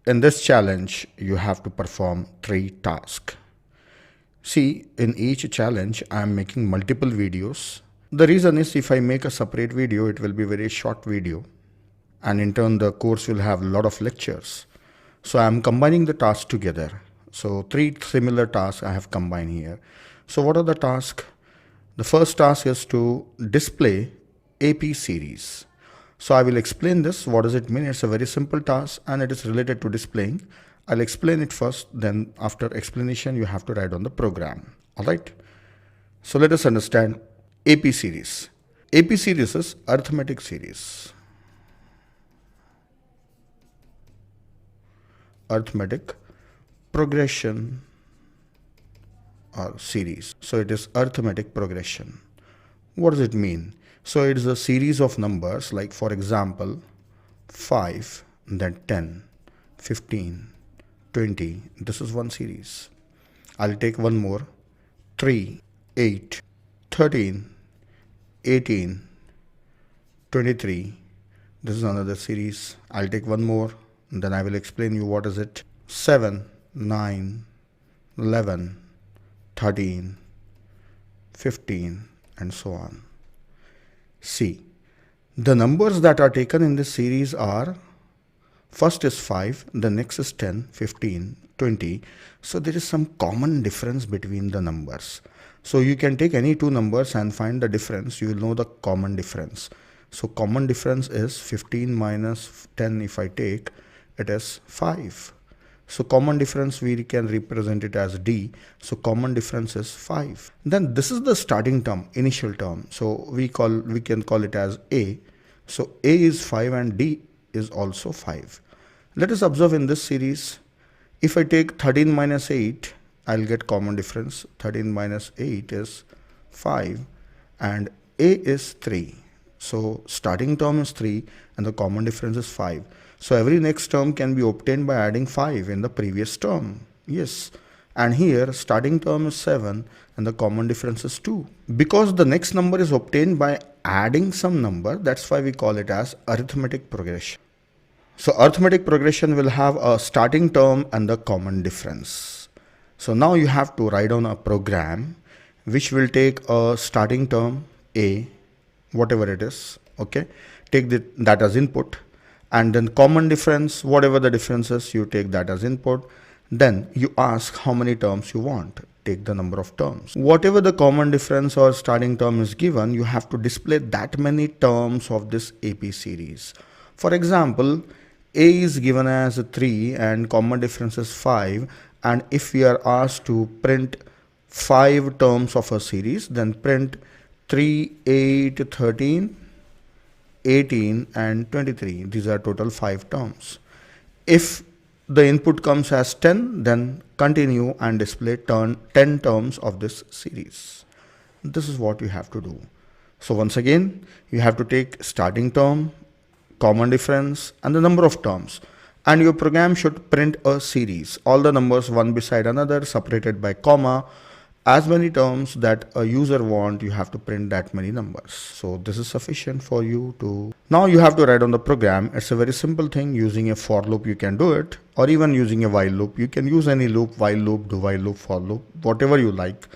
In this challenge, you have to perform 3 tasks. See, in each challenge, I am making multiple videos. The reason is if I make a separate video, it will be a very short video. And in turn, the course will have a lot of lectures. So I am combining the tasks together. So 3 similar tasks I have combined here. So what are the tasks? The first task is to display AP series. So I will explain this. What does it mean? It's a very simple task and it is related to displaying. I'll explain it first, then after explanation you have to write on the program. Alright. So let us understand AP series. AP series is arithmetic series. Arithmetic progression or series. So it is arithmetic progression. What does it mean? So it is a series of numbers, like for example 5, then 10, 15, 20. This is one series. I'll take one more. 3, 8, 13, 18, 23. This is another series. I'll take one more. Then I will explain you what is it. 7, 9, 11, 13, 15, and so on. See, the numbers that are taken in this series are, first is 5, the next is 10, 15, 20. So there is some common difference between the numbers. So you can take any 2 numbers and find the difference. You will know the common difference. So common difference is 15 minus 10. If I take, it is 5. So common difference, we can represent it as D. So common difference is 5. Then this is the starting term, initial term. So we can call it as A. So A is 5 and D is also 5. Let us observe in this series. If I take 13 minus 8, I'll get common difference. 13 minus 8 is 5 and A is 3. So starting term is 3 and the common difference is 5. So every next term can be obtained by adding 5 in the previous term. Yes. And here starting term is 7 and the common difference is 2. Because the next number is obtained by adding some number, that's why we call it as arithmetic progression. So arithmetic progression will have a starting term and the common difference. So now you have to write down a program which will take a starting term A, whatever it is, okay, take that as input. And then common difference, whatever the difference is, you take that as input. Then you ask how many terms you want. Take the number of terms. Whatever the common difference or starting term is given, you have to display that many terms of this AP series. For example, A is given as 3 and common difference is 5. And if we are asked to print 5 terms of a series, then print 3, 8, 13, 18 and 23. These are total 5 terms. If the input comes as 10, then continue and display 10 terms of this series. This is what you have to do. So once again, you have to take starting term, common difference and the number of terms. And your program should print a series. All the numbers one beside another, separated by comma. As many terms that a user want, you have to print that many numbers. So this is sufficient for you to. Now you have to write on the program. It's a very simple thing. Using a for loop, you can do it, or even using a while loop. You can use any loop, while loop, do while loop, for loop, whatever you like.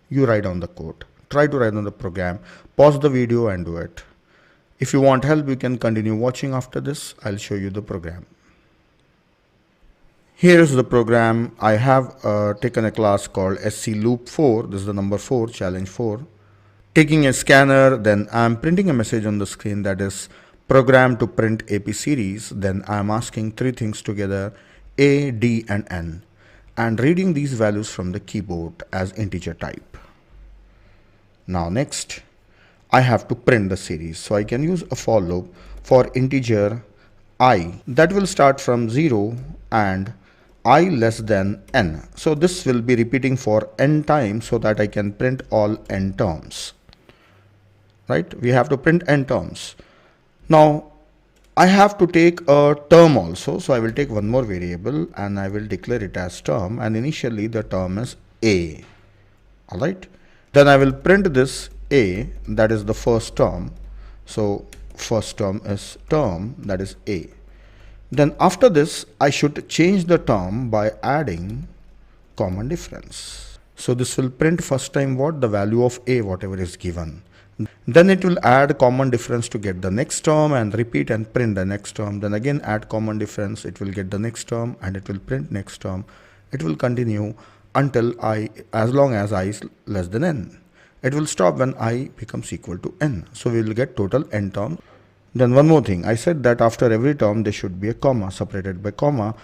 You write on the code. Try to write on the program. Pause the video and do it. If you want help, you can continue watching after this. I'll show you the program. Here is the program. I have taken a class called SC Loop 4. This is the number 4, challenge 4. Taking a scanner, then I'm printing a message on the screen that is program to print AP series. Then I'm asking 3 things together, A, D and N, and reading these values from the keyboard as integer type. Now next, I have to print the series. So I can use a for loop for integer I that will start from 0 and I less than n. So this will be repeating for n times so that I can print all n terms. Right? We have to print n terms. Now I have to take a term also. So I will take one more variable and I will declare it as term, and initially the term is A. Alright. Then I will print this A, that is the first term. So first term is term, that is A. Then after this, I should change the term by adding common difference. So this will print first time what? The value of a, whatever is given. Then it will add common difference to get the next term and repeat and print the next term. Then again add common difference, it will get the next term and it will print next term. It will continue until I, as long as I is less than n. It will stop when I becomes equal to n. So we will get total n terms. Then one more thing, I said that after every term there should be a comma separated by comma,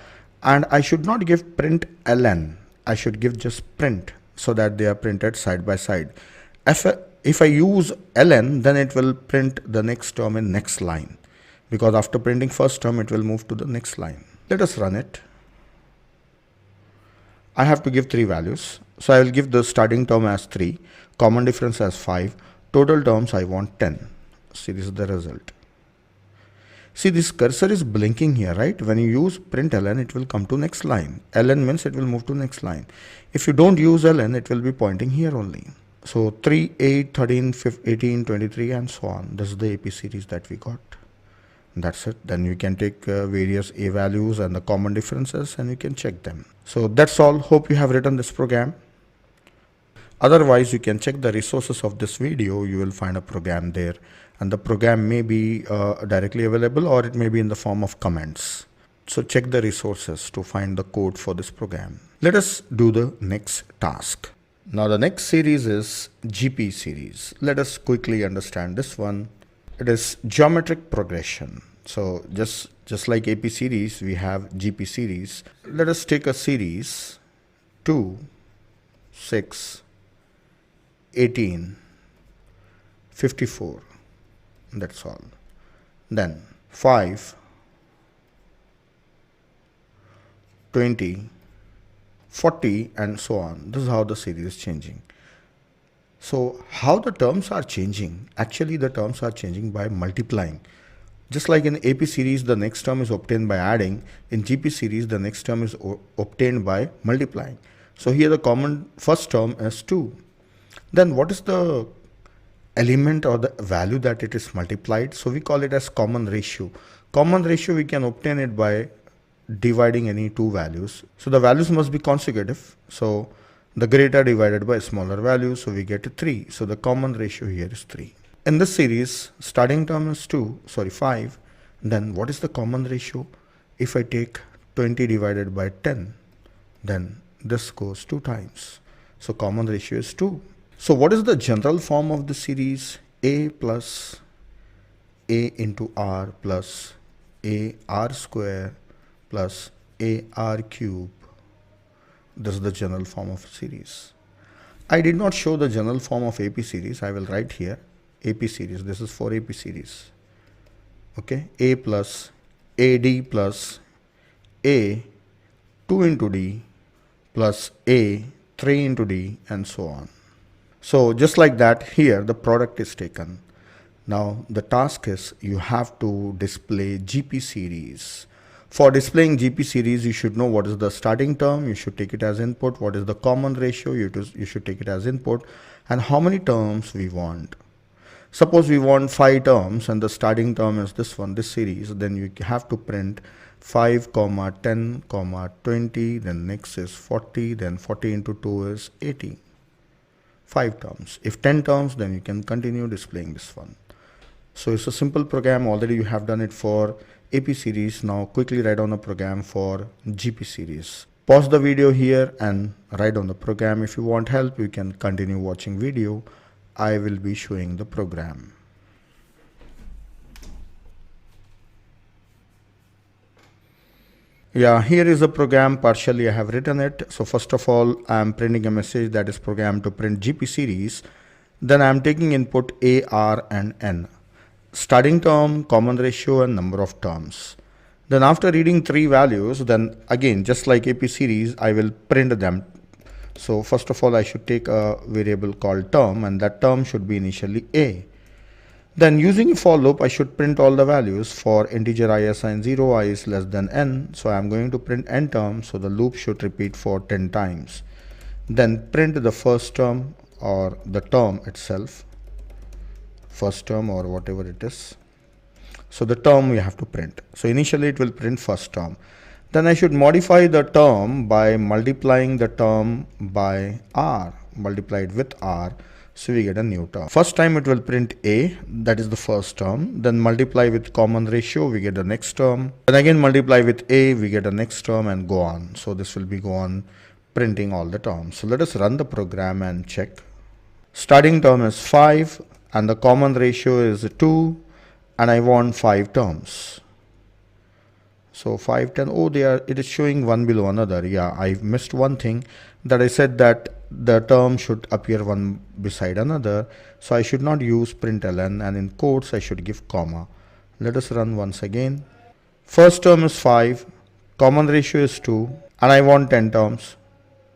and I should not give print ln. I should give just print so that they are printed side by side. If I use ln, then it will print the next term in next line, because after printing first term it will move to the next line. Let us run it. I have to give 3 values. So I will give the starting term as 3, common difference as 5, total terms I want 10. See, this is the result. See, this cursor is blinking here, right? When you use print ln, it will come to next line. Ln means it will move to next line. If you don't use ln, it will be pointing here only. So 3, 8, 13, 15, 18, 23 and so on. This is the AP series that we got. That's it. Then you can take various a values and the common differences and you can check them. So that's all. Hope you have written this program. Otherwise, you can check the resources of this video. You will find a program there, and the program may be directly available or it may be in the form of comments. So check the resources to find the code for this program. Let us do the next task. Now the next series is GP series. Let us quickly understand this one. It is geometric progression. So just like AP series, we have GP series. Let us take a series 2, 6, 18, 54. That's all. Then 5, 20, 40 and so on. This is how the series is changing. So how the terms are changing? Actually the terms are changing by multiplying. Just like in AP series, the next term is obtained by adding. In GP series, the next term is obtained by multiplying. So here the common first term is 2. Then what is the element or the value that it is multiplied? So we call it as common ratio. Common ratio, we can obtain it by dividing any two values. So the values must be consecutive. So the greater divided by smaller value. So we get 3. So the common ratio here is 3. In this series, starting term is 5. Then what is the common ratio? If I take 20 divided by 10, then this goes 2 times. So common ratio is 2. So what is the general form of the series? A plus A into R plus A R square plus A R cube. This is the general form of series. I did not show the general form of AP series. I will write here AP series. This is for AP series. Okay, A plus AD plus A 2 into D plus A 3 into D and so on. So just like that, here the product is taken. Now the task is you have to display GP series. For displaying GP series, you should know what is the starting term. You should take it as input. What is the common ratio? You should take it as input. And how many terms we want. Suppose we want 5 terms and the starting term is this one, this series. Then you have to print 5, 10, 20. Then next is 40. Then 40 into 2 is 80. 5 terms. If 10 terms, then you can continue displaying this one. So it's a simple program. Already you have done it for AP series. Now quickly write down a program for GP series. Pause the video here and write down the program. If you want help, you can continue watching video. I will be showing the program. Yeah, here is a program. Partially I have written it. So first of all, I am printing a message that is programmed to print GP series. Then I am taking input A, R and N. Starting term, common ratio and number of terms. Then after reading 3 values, then again just like AP series, I will print them. So first of all, I should take a variable called term, and that term should be initially A. Then using a for loop, I should print all the values. For integer I assign 0, I is less than n. So I am going to print n terms. So the loop should repeat for 10 times. Then print the first term or the term itself. First term or whatever it is. So the term we have to print. So initially it will print first term. Then I should modify the term by multiplying the term by r, multiply it with r, so we get a new term. First time it will print a, that is the first term. Then multiply with common ratio, we get the next term. Then again multiply with a, we get the next term, and go on. So this will be go on printing all the terms. So let us run the program and check. Starting term is 5 and the common ratio is 2, and I want 5 terms. So 5, 10, oh, it is showing one below another. Yeah, I missed one thing, that I said that the term should appear one beside another. So I should not use println, and in quotes I should give comma. Let us run once again. First term is 5, common ratio is 2, and I want 10 terms.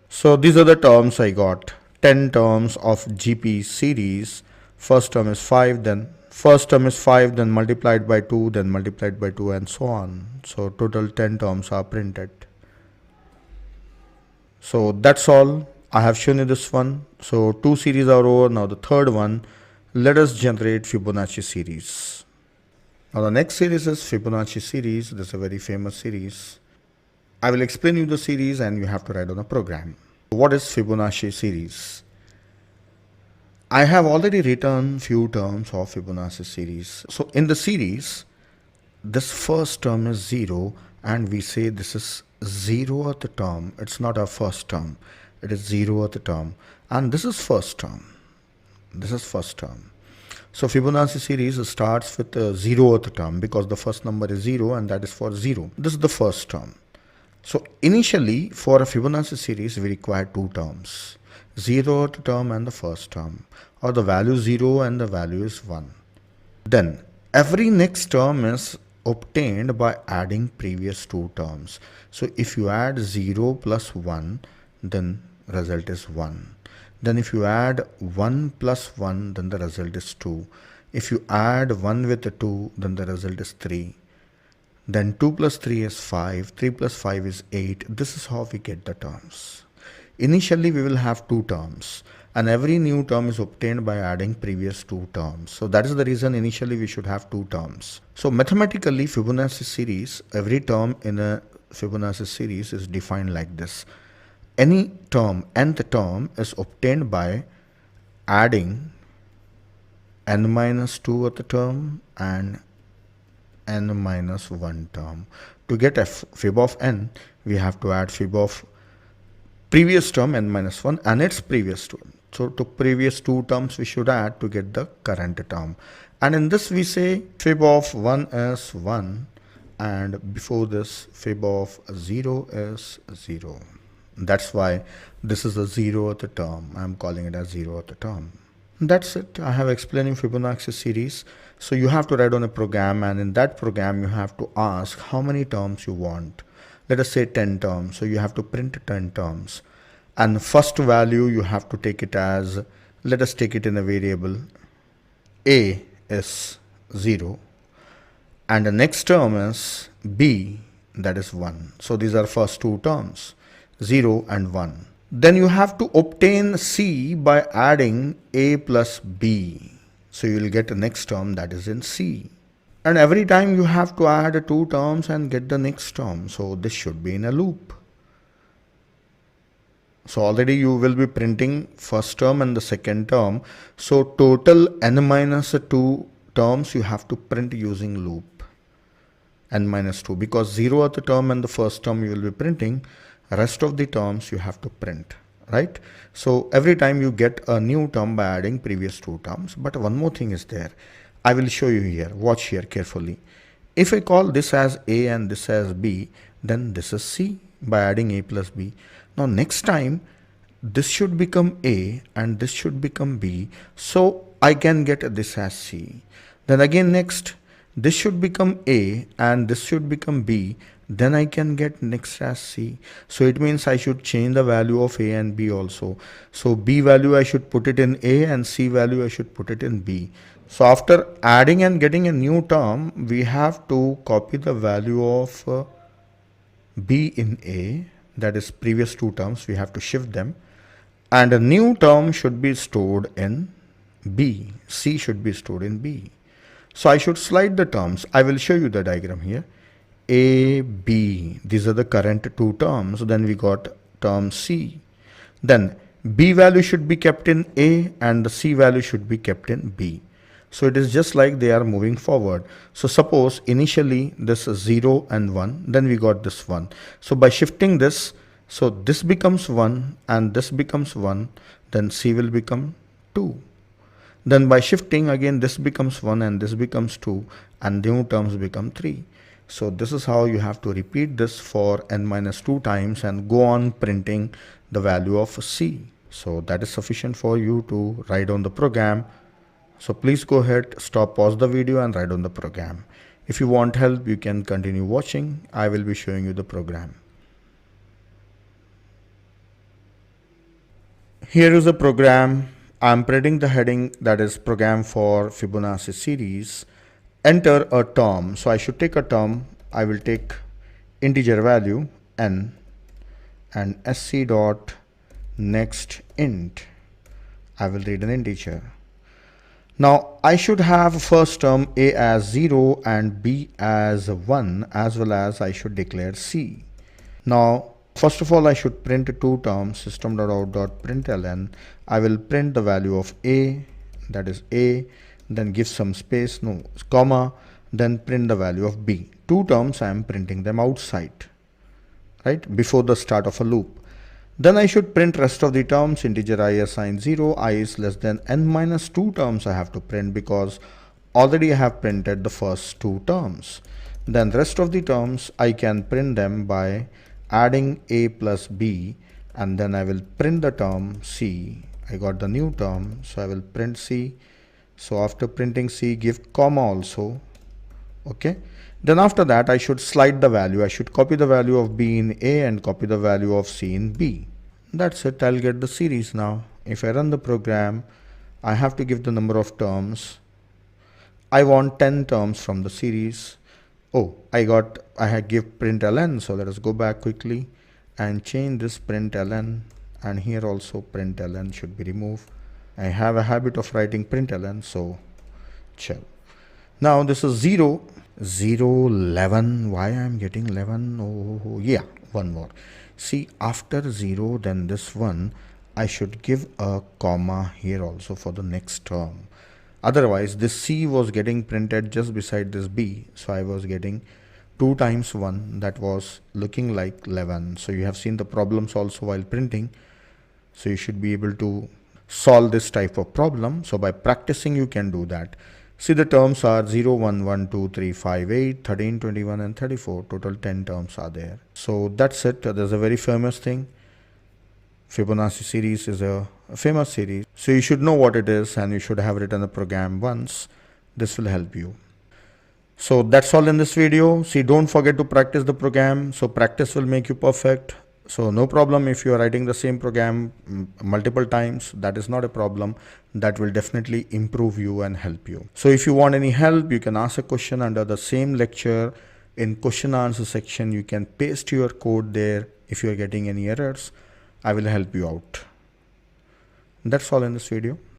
So these are the terms I got. 10 terms of GP series. First term is 5, then multiplied by 2, then multiplied by 2, and so on. So total 10 terms are printed. So that's all. I have shown you this one. So 2 series are over. Now the third one. Let us generate Fibonacci series. Now the next series is Fibonacci series. This is a very famous series. I will explain you the series and you have to write on a program. What is Fibonacci series? I have already written few terms of Fibonacci series. So in the series, this first term is 0, and we say this is 0th term. It's not our first term. It is 0th term. And this is first term. This is first term. So Fibonacci series starts with the 0th term because the first number is 0 and that is for 0. This is the first term. So initially for a Fibonacci series we require 2 terms. 0th term and the first term, or the value 0 and the value is 1. Then every next term is obtained by adding previous 2 terms. So if you add 0 plus 1, then result is 1. Then if you add 1 plus 1, then the result is 2. If you add 1 with a 2, then the result is 3. Then 2 plus 3 is 5, 3 plus 5 is 8. This is how we get the terms. Initially we will have 2 terms, and every new term is obtained by adding previous 2 terms. So that is the reason initially we should have 2 terms. So mathematically Fibonacci series, every term in a Fibonacci series is defined like this. Any term, nth term, is obtained by adding n minus 2 at the term and n minus 1 term. To get a fib of n, we have to add fib of previous term n minus 1 and its previous term. So to previous 2 terms we should add to get the current term. And in this we say fib of 1 is 1, and before this fib of 0 is 0. That's why this is the 0th term. I am calling it as 0th term. That's it. I have explained Fibonacci series. So you have to write on a program, and in that program you have to ask how many terms you want. Let us say 10 terms. So you have to print 10 terms. And the first value you have to take it as, let us take it in a variable. A is 0. And the next term is B, that is 1. So these are first 2 terms, 0 and 1. Then you have to obtain C by adding A plus B. So you will get the next term that is in C. And every time you have to add 2 terms and get the next term. So this should be in a loop. So already you will be printing first term and the second term. So total n minus 2 terms you have to print using loop. N minus 2, because 0th term and the first term you will be printing. Rest of the terms you have to print, right? So every time you get a new term by adding previous 2 terms. But one more thing is there. I will show you here. Watch here carefully. If I call this as A and this as B, then this is C by adding A plus B. Now next time this should become A and this should become B. So I can get this as C. Then again next this should become A and this should become B. Then I can get next as C. So it means I should change the value of A and B also. So B value I should put it in A and C value I should put it in B. So after adding and getting a new term, we have to copy the value of B in A, that is previous 2 terms, we have to shift them, and a new term should be stored in B. C should be stored in B. So I should slide the terms. I will show you the diagram here. A, B, these are the current two terms. Then we got term C. Then B value should be kept in A and the C value should be kept in B. So it is just like they are moving forward. So suppose initially this is 0 and 1, then we got this 1. So by shifting this, so this becomes 1 and this becomes 1, then C will become 2. Then by shifting again this becomes 1 and this becomes 2 and new terms become 3. So this is how you have to repeat this for n minus 2 times and go on printing the value of C. So that is sufficient for you to write on the program. So please go ahead, stop, pause the video and write on the program. If you want help, you can continue watching. I will be showing you the program. Here is the program. I'm printing the heading, that is program for Fibonacci series. Enter a term. So I should take a term. I will take integer value n and sc dot next int. I will read an integer. Now I should have first term a as 0 and b as 1, as well as I should declare c. Now first of all I should print two terms, system.out.println. I will print the value of a, that is a, then give some space, no, comma, then print the value of b. Two terms I am printing them outside, right, before the start of a loop. Then I should print rest of the terms, integer I assigned 0, I is less than n minus 2 terms I have to print because already I have printed the first two terms. Then rest of the terms I can print them by adding a plus b, and then I will print the term c. I got the new term, so I will print c. So after printing c, give comma also. Okay. Then after that I should slide the value. I should copy the value of b in a and copy the value of c in b. That's it. I'll get the series now. If I run the program, I have to give the number of terms. I want 10 terms from the series. Oh, I had give println. So let us go back quickly and change this println, and here also println should be removed. I have a habit of writing println, so chill. Now this is 0, 0, 11. Why I am getting 11? Oh, yeah, one more. See, after 0, then this 1, I should give a comma here also for the next term. Otherwise, this C was getting printed just beside this B. So I was getting 2 times 1. That was looking like 11. So you have seen the problems also while printing. So you should be able to solve this type of problem. So by practicing, you can do that. See, the terms are 0, 1, 1, 2, 3, 5, 8, 13, 21 and 34. Total 10 terms are there. So that's it. There's a very famous thing. Fibonacci series is a famous series. So you should know what it is and you should have written the program once. This will help you. So that's all in this video. See, don't forget to practice the program. So practice will make you perfect. So no problem if you are writing the same program multiple times. That is not a problem. That will definitely improve you and help you. So if you want any help, you can ask a question under the same lecture. In question answer section, you can paste your code there. If you are getting any errors, I will help you out. That's all in this video.